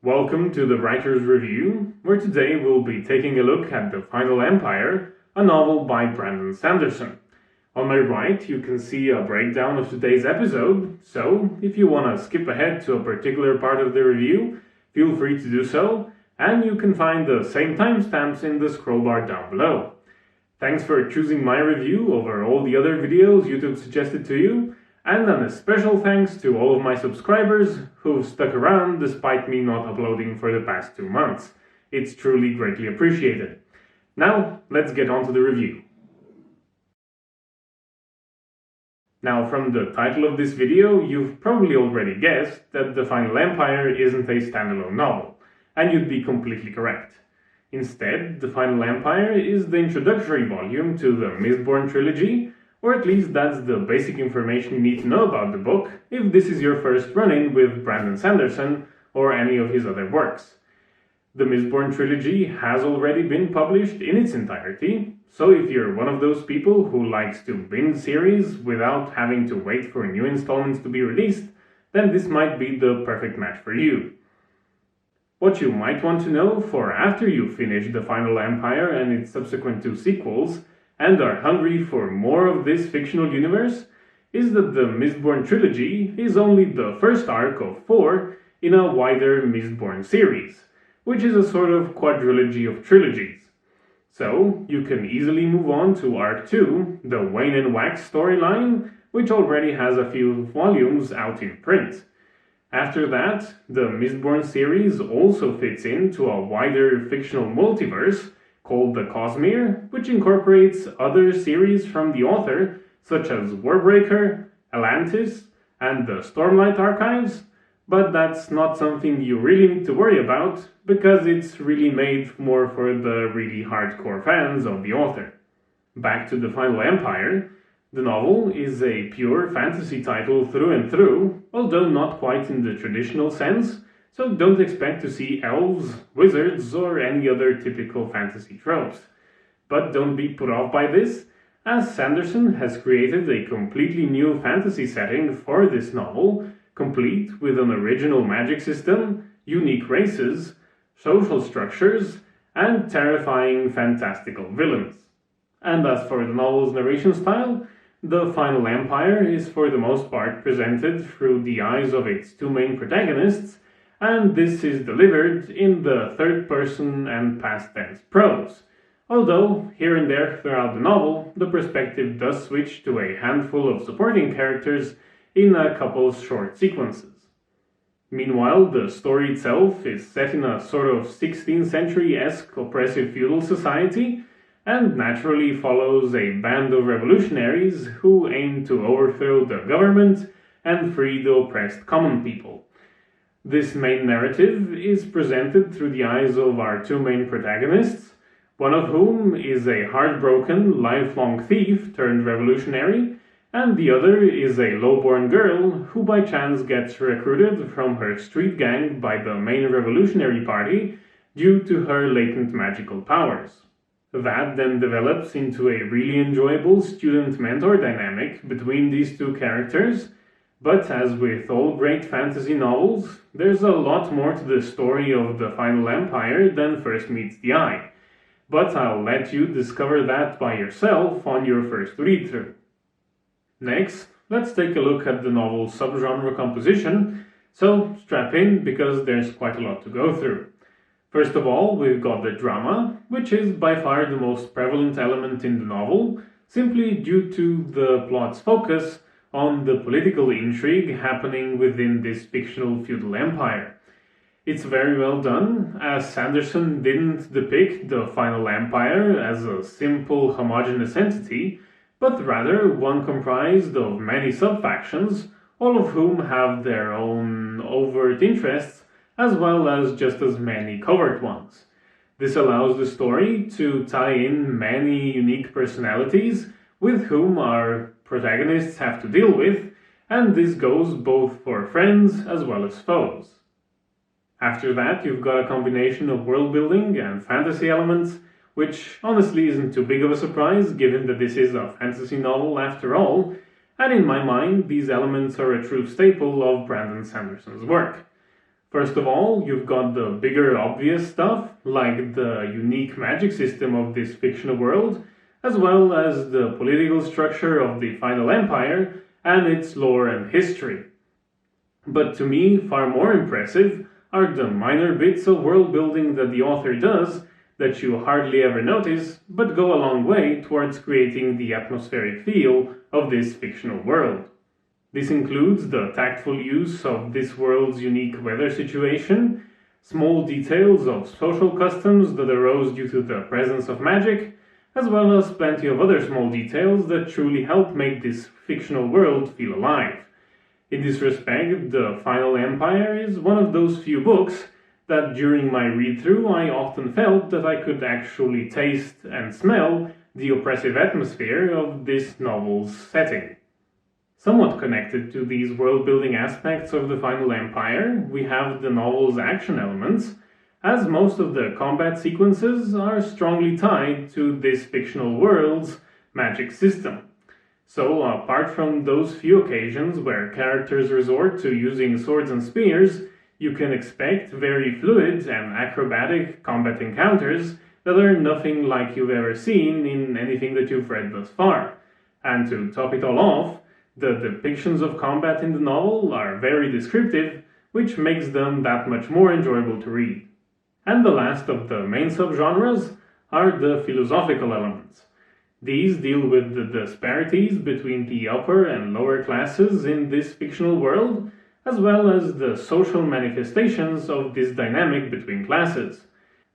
Welcome to the Writer's Review, where today we'll be taking a look at The Final Empire, a novel by Brandon Sanderson. On my right, you can see a breakdown of today's episode, so if you want to skip ahead to a particular part of the review, feel free to do so, and you can find the same timestamps in the scroll bar down below. Thanks for choosing my review over all the other videos YouTube suggested to you, and a special thanks to all of my subscribers who've stuck around despite me not uploading for the past 2 months. It's truly greatly appreciated. Now, let's get on to the review. Now, from the title of this video, you've probably already guessed that The Final Empire isn't a standalone novel, and you'd be completely correct. Instead, The Final Empire is the introductory volume to the Mistborn trilogy, or at least that's the basic information you need to know about the book if this is your first run-in with Brandon Sanderson or any of his other works. The Mistborn trilogy has already been published in its entirety, so if you're one of those people who likes to binge series without having to wait for new installments to be released, then this might be the perfect match for you. What you might want to know for after you finish The Final Empire and its subsequent 2 sequels, and are hungry for more of this fictional universe, is that the Mistborn trilogy is only the first arc of 4 in a wider Mistborn series, which is a sort of quadrilogy of trilogies. So, you can easily move on to Arc 2, the Wane and Wax storyline, which already has a few volumes out in print. After that, the Mistborn series also fits into a wider fictional multiverse called the Cosmere, which incorporates other series from the author, such as Warbreaker, Atlantis, and the Stormlight Archives, but that's not something you really need to worry about, because it's really made more for the really hardcore fans of the author. Back to The Final Empire, the novel is a pure fantasy title through and through, although not quite in the traditional sense, so don't expect to see elves, wizards, or any other typical fantasy tropes. But don't be put off by this, as Sanderson has created a completely new fantasy setting for this novel, complete with an original magic system, unique races, social structures, and terrifying fantastical villains. And as for the novel's narration style, The Final Empire is for the most part presented through the eyes of its 2 main protagonists, and this is delivered in the third person and past tense prose, although here and there throughout the novel the perspective does switch to a handful of supporting characters in a couple short sequences. Meanwhile, the story itself is set in a sort of 16th century-esque oppressive feudal society, and naturally follows a band of revolutionaries who aim to overthrow the government and free the oppressed common people. This main narrative is presented through the eyes of our 2 main protagonists, one of whom is a heartbroken, lifelong thief turned revolutionary, and the other is a lowborn girl who by chance gets recruited from her street gang by the main revolutionary party due to her latent magical powers. That then develops into a really enjoyable student-mentor dynamic between these 2 characters, but as with all great fantasy novels, there's a lot more to the story of The Final Empire than first meets the eye. But I'll let you discover that by yourself on your first read-through. Next, let's take a look at the novel's subgenre composition, so strap in because there's quite a lot to go through. First of all, we've got the drama, which is by far the most prevalent element in the novel, simply due to the plot's focus on the political intrigue happening within this fictional feudal empire. It's very well done, as Sanderson didn't depict the Final Empire as a simple homogeneous entity, but rather one comprised of many sub-factions, all of whom have their own overt interests, as well as just as many covert ones. This allows the story to tie in many unique personalities with whom our protagonists have to deal with, and this goes both for friends as well as foes. After that, you've got a combination of world building and fantasy elements, which honestly isn't too big of a surprise given that this is a fantasy novel after all, and in my mind these elements are a true staple of Brandon Sanderson's work. First of all, you've got the bigger obvious stuff, like the unique magic system of this fictional world, as well as the political structure of the Final Empire and its lore and history. But to me, far more impressive are the minor bits of world building that the author does that you hardly ever notice, but go a long way towards creating the atmospheric feel of this fictional world. This includes the tactful use of this world's unique weather situation, small details of social customs that arose due to the presence of magic, as well as plenty of other small details that truly help make this fictional world feel alive. In this respect, The Final Empire is one of those few books that during my read-through I often felt that I could actually taste and smell the oppressive atmosphere of this novel's setting. Somewhat connected to these world-building aspects of The Final Empire, we have the novel's action elements, as most of the combat sequences are strongly tied to this fictional world's magic system. So, apart from those few occasions where characters resort to using swords and spears, you can expect very fluid and acrobatic combat encounters that are nothing like you've ever seen in anything that you've read thus far. And to top it all off, the depictions of combat in the novel are very descriptive, which makes them that much more enjoyable to read. And the last of the main subgenres are the philosophical elements. These deal with the disparities between the upper and lower classes in this fictional world, as well as the social manifestations of this dynamic between classes.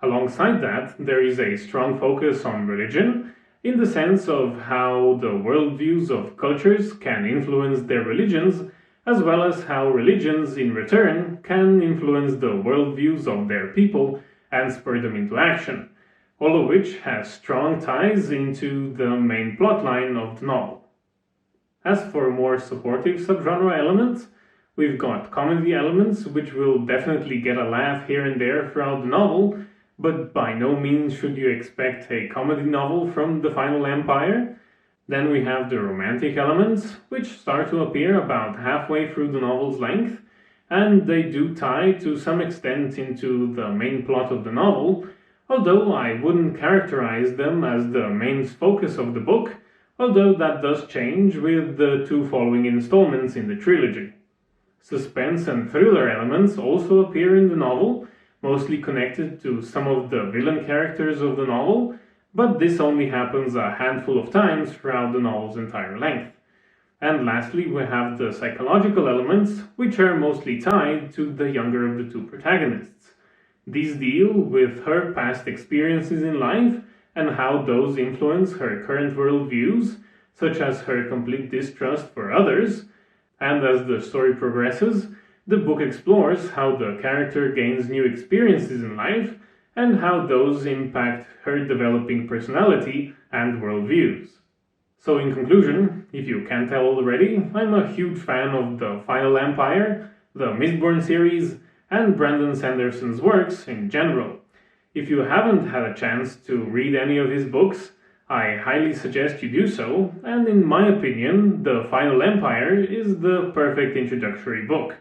Alongside that, there is a strong focus on religion, in the sense of how the worldviews of cultures can influence their religions, as well as how religions in return can influence the worldviews of their people and spur them into action, all of which has strong ties into the main plotline of the novel. As for more supportive subgenre elements, we've got comedy elements which will definitely get a laugh here and there throughout the novel, but by no means should you expect a comedy novel from The Final Empire. Then we have the romantic elements, which start to appear about halfway through the novel's length, and they do tie to some extent into the main plot of the novel, although I wouldn't characterize them as the main focus of the book, although that does change with the two following installments in the trilogy. Suspense and thriller elements also appear in the novel, mostly connected to some of the villain characters of the novel, but this only happens a handful of times throughout the novel's entire length. And lastly, we have the psychological elements, which are mostly tied to the younger of the two protagonists. These deal with her past experiences in life and how those influence her current worldviews, such as her complete distrust for others, and as the story progresses, the book explores how the character gains new experiences in life and how those impact her developing personality and worldviews. So in conclusion, if you can't tell already, I'm a huge fan of The Final Empire, the Mistborn series, and Brandon Sanderson's works in general. If you haven't had a chance to read any of his books, I highly suggest you do so, and in my opinion, The Final Empire is the perfect introductory book.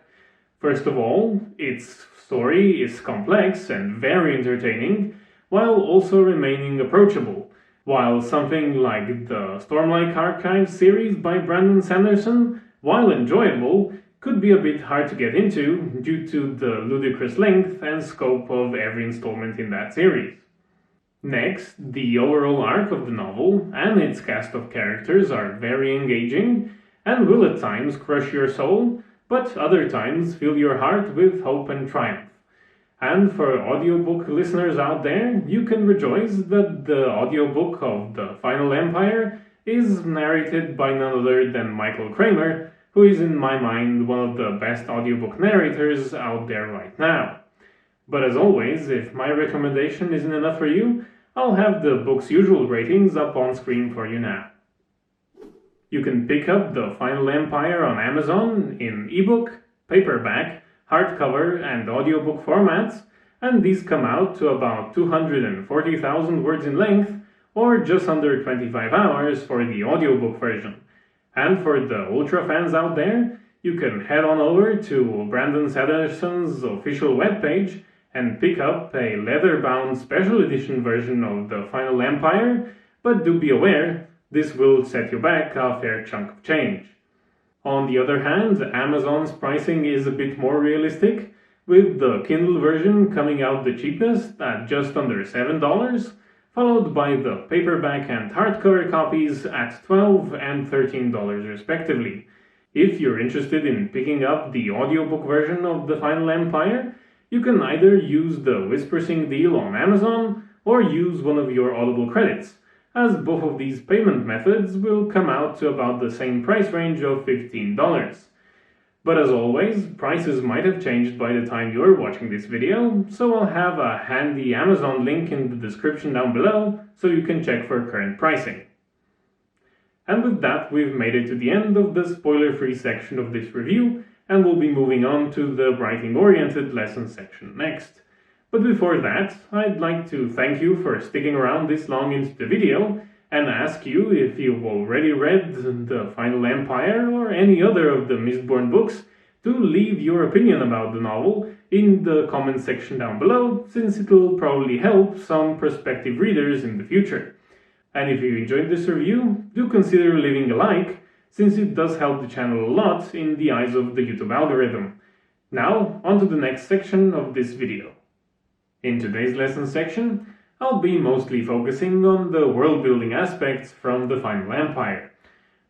First of all, its story is complex and very entertaining, while also remaining approachable, while something like the Stormlight Archives series by Brandon Sanderson, while enjoyable, could be a bit hard to get into due to the ludicrous length and scope of every installment in that series. Next, the overall arc of the novel and its cast of characters are very engaging and will at times crush your soul, but other times fill your heart with hope and triumph. And for audiobook listeners out there, you can rejoice that the audiobook of The Final Empire is narrated by none other than Michael Kramer, who is in my mind one of the best audiobook narrators out there right now. But as always, if my recommendation isn't enough for you, I'll have the book's usual ratings up on screen for you now. You can pick up The Final Empire on Amazon in ebook, paperback, hardcover, and audiobook formats, and these come out to about 240,000 words in length, or just under 25 hours for the audiobook version. And for the ultra fans out there, you can head on over to Brandon Sanderson's official webpage and pick up a leather-bound special edition version of the Final Empire, but do be aware, this will set you back a fair chunk of change. On the other hand, Amazon's pricing is a bit more realistic, with the Kindle version coming out the cheapest at just under $7, followed by the paperback and hardcover copies at $12 and $13 respectively. If you're interested in picking up the audiobook version of The Final Empire, you can either use the WhisperSync deal on Amazon or use one of your Audible credits, as both of these payment methods will come out to about the same price range of $15. But as always, prices might have changed by the time you're watching this video, so I'll have a handy Amazon link in the description down below so you can check for current pricing. And with that, we've made it to the end of the spoiler-free section of this review, and we'll be moving on to the writing-oriented lesson section next. But before that, I'd like to thank you for sticking around this long into the video, and ask you if you've already read The Final Empire or any other of the Mistborn books to leave your opinion about the novel in the comment section down below, since it will probably help some prospective readers in the future. And if you enjoyed this review, do consider leaving a like, since it does help the channel a lot in the eyes of the YouTube algorithm. Now, on to the next section of this video. In today's lesson section, I'll be mostly focusing on the world-building aspects from the Final Empire.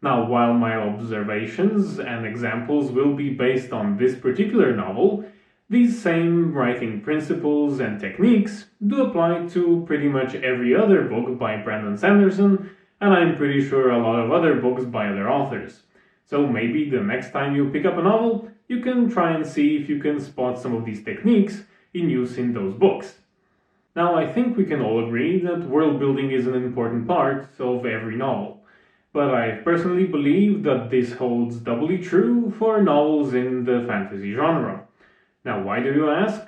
Now, while my observations and examples will be based on this particular novel, these same writing principles and techniques do apply to pretty much every other book by Brandon Sanderson, and I'm pretty sure a lot of other books by other authors. So maybe the next time you pick up a novel, you can try and see if you can spot some of these techniques in use in those books. Now, I think we can all agree that world building is an important part of every novel, but I personally believe that this holds doubly true for novels in the fantasy genre. Now, why do you ask?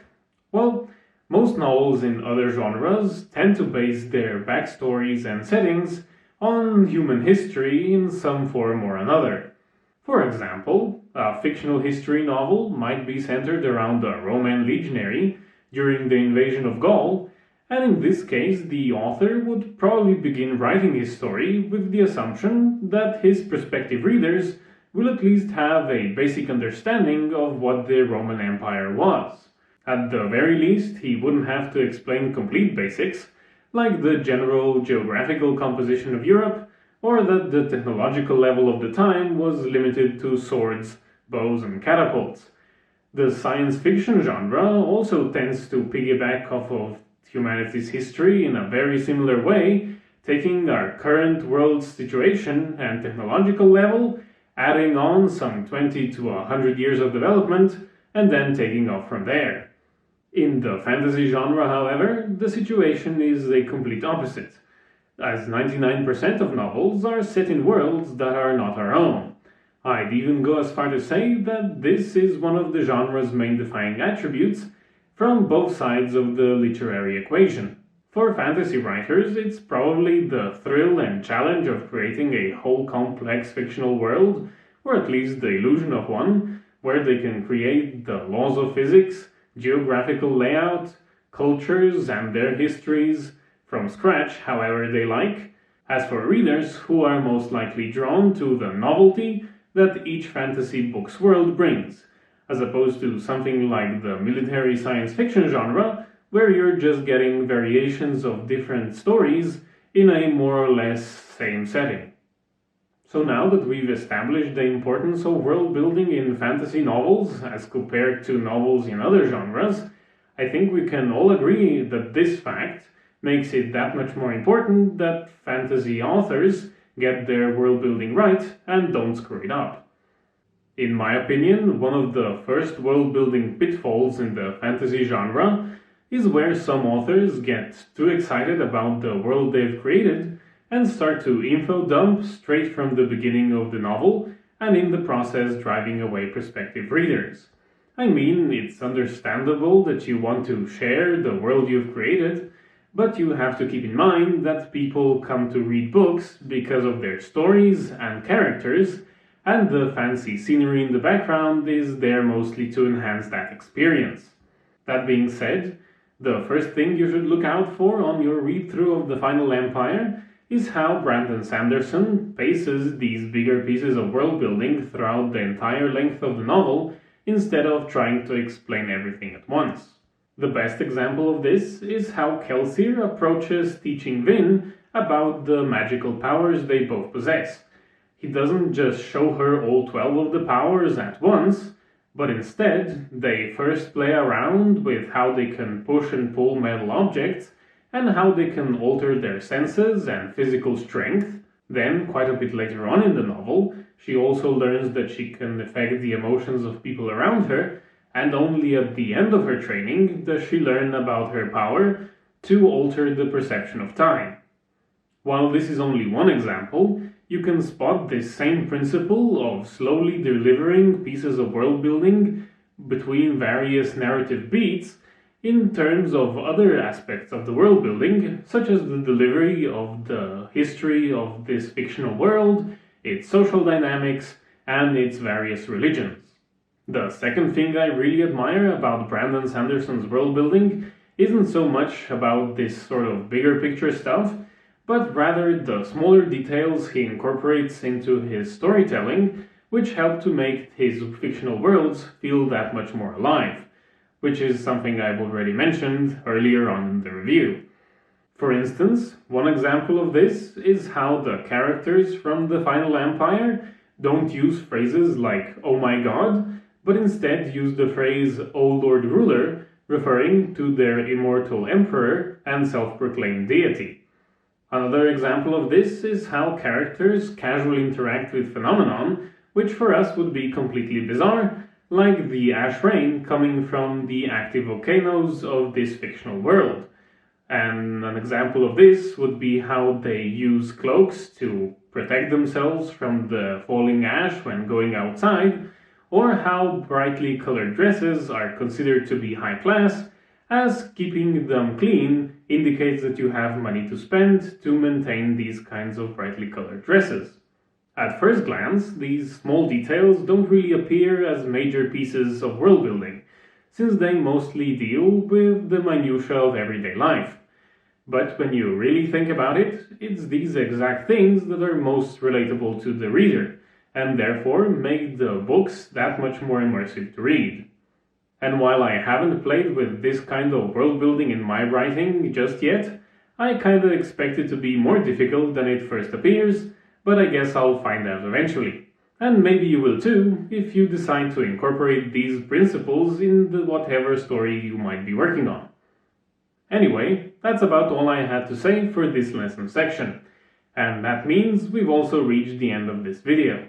Well, most novels in other genres tend to base their backstories and settings on human history in some form or another. For example, a fictional history novel might be centered around a Roman legionary during the invasion of Gaul, and in this case the author would probably begin writing his story with the assumption that his prospective readers will at least have a basic understanding of what the Roman Empire was. At the very least, he wouldn't have to explain complete basics, like the general geographical composition of Europe, or that the technological level of the time was limited to swords, bows, and catapults. The science fiction genre also tends to piggyback off of humanity's history in a very similar way, taking our current world situation and technological level, adding on some 20 to 100 years of development, and then taking off from there. In the fantasy genre, however, the situation is a complete opposite, as 99% of novels are set in worlds that are not our own. I'd even go as far to say that this is one of the genre's main defining attributes from both sides of the literary equation. For fantasy writers, it's probably the thrill and challenge of creating a whole complex fictional world, or at least the illusion of one, where they can create the laws of physics, geographical layout, cultures, and their histories from scratch however they like. As for readers, who are most likely drawn to the novelty that each fantasy book's world brings, as opposed to something like the military science fiction genre, where you're just getting variations of different stories in a more or less same setting. So now that we've established the importance of world building in fantasy novels as compared to novels in other genres, I think we can all agree that this fact makes it that much more important that fantasy authors get their world building right and don't screw it up. In my opinion, one of the first world-building pitfalls in the fantasy genre is where some authors get too excited about the world they've created and start to info dump straight from the beginning of the novel, and in the process driving away prospective readers. I mean, it's understandable that you want to share the world you've created, but you have to keep in mind that people come to read books because of their stories and characters, and the fancy scenery in the background is there mostly to enhance that experience. That being said, the first thing you should look out for on your read-through of The Final Empire is how Brandon Sanderson paces these bigger pieces of world building throughout the entire length of the novel instead of trying to explain everything at once. The best example of this is how Kelsier approaches teaching Vin about the magical powers they both possess. He doesn't just show her all 12 of the powers at once, but instead they first play around with how they can push and pull metal objects and how they can alter their senses and physical strength. Then, quite a bit later on in the novel, she also learns that she can affect the emotions of people around her, and only at the end of her training does she learn about her power to alter the perception of time. While this is only one example, you can spot this same principle of slowly delivering pieces of world building between various narrative beats in terms of other aspects of the world building, such as the delivery of the history of this fictional world, its social dynamics, and its various religions. The second thing I really admire about Brandon Sanderson's world building isn't so much about this sort of bigger picture stuff, but rather the smaller details he incorporates into his storytelling, which help to make his fictional worlds feel that much more alive, which is something I've already mentioned earlier on in the review. For instance, one example of this is how the characters from The Final Empire don't use phrases like "oh my god," but instead use the phrase "oh Lord Ruler," referring to their immortal emperor and self-proclaimed deity. Another example of this is how characters casually interact with phenomenon, which for us would be completely bizarre, like the ash rain coming from the active volcanoes of this fictional world. And an example of this would be how they use cloaks to protect themselves from the falling ash when going outside, or how brightly colored dresses are considered to be high class, as keeping them clean indicates that you have money to spend to maintain these kinds of brightly colored dresses. At first glance, these small details don't really appear as major pieces of world building, since they mostly deal with the minutiae of everyday life. But when you really think about it, it's these exact things that are most relatable to the reader, and therefore make the books that much more immersive to read. And while I haven't played with this kind of world building in my writing just yet, I kinda expect it to be more difficult than it first appears, but I guess I'll find out eventually. And maybe you will too, if you decide to incorporate these principles in whatever story you might be working on. Anyway, that's about all I had to say for this lesson section, and that means we've also reached the end of this video.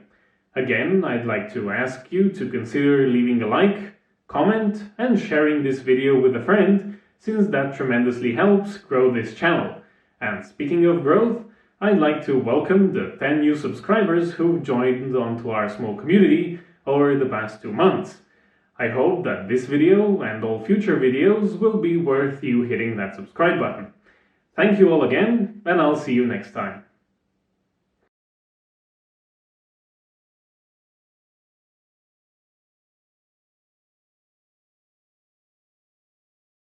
Again, I'd like to ask you to consider leaving a like, comment, and sharing this video with a friend, since that tremendously helps grow this channel. And speaking of growth, I'd like to welcome the 10 new subscribers who've joined onto our small community over the past 2 months. I hope that this video and all future videos will be worth you hitting that subscribe button. Thank you all again, and I'll see you next time.